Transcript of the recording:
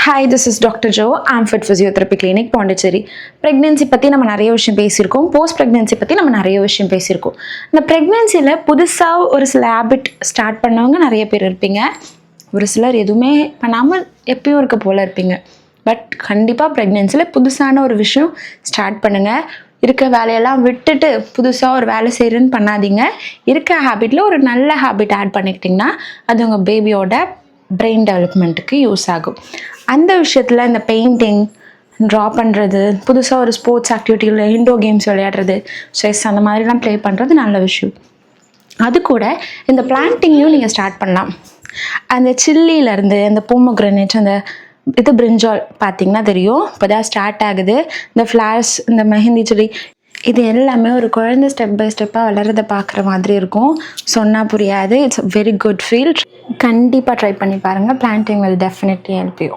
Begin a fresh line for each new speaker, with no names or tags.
Hi, this is doctor Jo. Amfit physiotherapy clinic, Pondicherry. Pregnancy பற்றி நம்ம நிறைய விஷயம் பேசியிருக்கோம். போஸ்ட் ப்ரெக்னென்சி பற்றி நம்ம நிறைய விஷயம் பேசியிருக்கோம். இந்த ப்ரெக்னென்சியில் புதுசாக ஒரு சில ஹேபிட் ஸ்டார்ட் பண்ணவங்க நிறைய பேர் இருப்பீங்க. ஒரு சிலர் எதுவுமே பண்ணாமல் எப்பயும் இருக்க போல் இருப்பீங்க. பட் கண்டிப்பாக ப்ரெக்னென்சியில் புதுசான ஒரு விஷயம் ஸ்டார்ட் பண்ணுங்கள். இருக்க வேலையெல்லாம் விட்டுட்டு புதுசாக ஒரு வேலை செய்கிறேன்னு பண்ணாதீங்க. இருக்க ஹேபிட்டில் ஒரு நல்ல ஹேபிட் ஆட் பண்ணிக்கிட்டிங்கன்னா அது உங்கள் பேபியோட பிரெயின் டெவலப்மெண்ட்டுக்கு யூஸ் ஆகும். அந்த விஷயத்தில் இந்த பெயிண்டிங், ட்ரா பண்ணுறது, புதுசாக ஒரு ஸ்போர்ட்ஸ் ஆக்டிவிட்டியில் இன்டோர் கேம்ஸ் விளையாடுறது, செஸ் அந்த மாதிரிலாம் ப்ளே பண்ணுறது நல்ல விஷயம். அது கூட இந்த பிளான்டிங்கையும் நீங்கள் ஸ்டார்ட் பண்ணலாம். அந்த சில்லியிலேருந்து அந்த போமோகிரனேட், அந்த பிரிஞ்சால் பார்த்திங்கன்னா தெரியும், இப்போ தான் ஸ்டார்ட் ஆகுது. இந்த ஃப்ளார்ஸ், இந்த மெஹந்தி செடி, இது எல்லாமே ஒரு குழந்தை ஸ்டெப் பை ஸ்டெப்பாக வளர்கிறத பார்க்குற மாதிரி இருக்கும். சொன்னால் புரியாது. It's very good feel. கண்டிப்பாக ட்ரை பண்ணி பாருங்கள். Planting will definitely help you.